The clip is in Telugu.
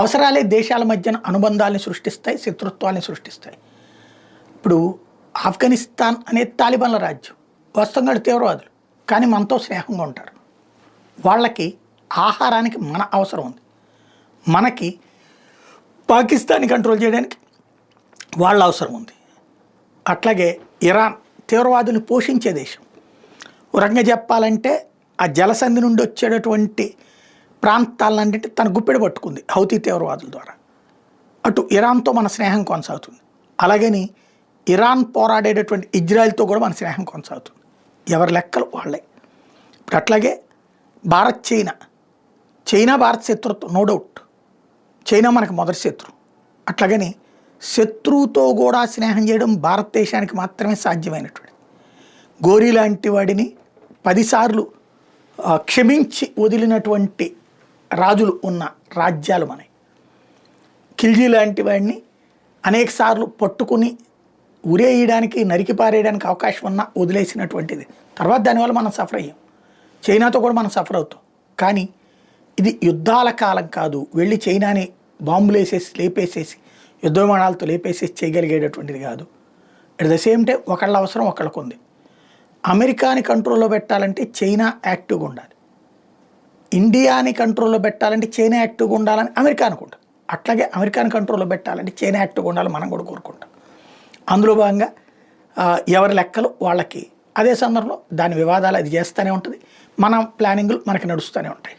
అవసరాలే దేశాల మధ్యన అనుబంధాలను సృష్టిస్తాయి, శత్రుత్వాన్ని సృష్టిస్తాయి. ఇప్పుడు ఆఫ్ఘనిస్తాన్ అనేది తాలిబాన్ల రాజ్యం, వాస్తవంగా తీవ్రవాదులు, కానీ మనతో స్నేహంగా ఉంటారు. వాళ్ళకి ఆహారానికి మన అవసరం ఉంది, మనకి పాకిస్తాన్ని కంట్రోల్ చేయడానికి వాళ్ళ అవసరం ఉంది. అట్లాగే ఇరాన్ తీవ్రవాదుని పోషించే దేశం. ఒక రకంగా చెప్పాలంటే ఆ జలసంధి నుండి వచ్చేటటువంటి ప్రాంతాలన్నింటి తన గుప్పెడు పట్టుకుంది హౌతీ తీవ్రవాదుల ద్వారా. అటు ఇరాన్తో మన స్నేహం కొనసాగుతుంది, అలాగని ఇరాన్ పోరాడేటటువంటి ఇజ్రాయెల్తో కూడా మన స్నేహం కొనసాగుతుంది. ఎవరి లెక్కలు వాళ్ళే. ఇప్పుడు అట్లాగే భారత్ చైనా భారత్ శత్రుత్వం, నో డౌట్. చైనా మనకు మొదటి శత్రువు. అట్లాగని శత్రువుతో కూడా స్నేహం చేయడం భారతదేశానికి మాత్రమే సాధ్యమైనటువంటి. గోరీ లాంటి వాడిని 10 సార్లు క్షమించి వదిలినటువంటి రాజులు ఉన్న రాజ్యాలు మనవి. ఖిల్జీ లాంటి వాడిని అనేక సార్లు పట్టుకుని ఉరేయడానికి, నరికి పారేయడానికి అవకాశం ఉన్నా వదిలేసినటువంటిది. తర్వాత దానివల్ల మనం సఫర్ అయ్యాం. చైనాతో కూడా మనం సఫర్ అవుతాం. కానీ ఇది యుద్ధాల కాలం కాదు. వెళ్ళి చైనాని బాంబులు వేసేసి లేపేసేసి, యుద్ధ విమానాలతో లేపేసేసి చేయగలిగేటటువంటిది కాదు. అట్ ద సేమ్ టైం ఒకళ్ళ అవసరం ఒకళ్ళకు ఉంది. అమెరికాని కంట్రోల్లో పెట్టాలంటే చైనా యాక్టివ్గా ఉండాలి, ఇండియాని కంట్రోల్లో పెట్టాలంటే చైనా యాక్టివ్గా ఉండాలని అమెరికా అనుకుంటాం. అట్లాగే అమెరికాని కంట్రోల్లో పెట్టాలంటే చైనా యాక్టివ్గా ఉండాలని మనం కూడా కోరుకుంటాం. అందులో భాగంగా ఎవరి లెక్కలు వాళ్ళకి. అదే సందర్భంలో దాని వివాదాలు అది చేస్తూనే ఉంటుంది, మన ప్లానింగ్లు మనకి నడుస్తూనే ఉంటాయి.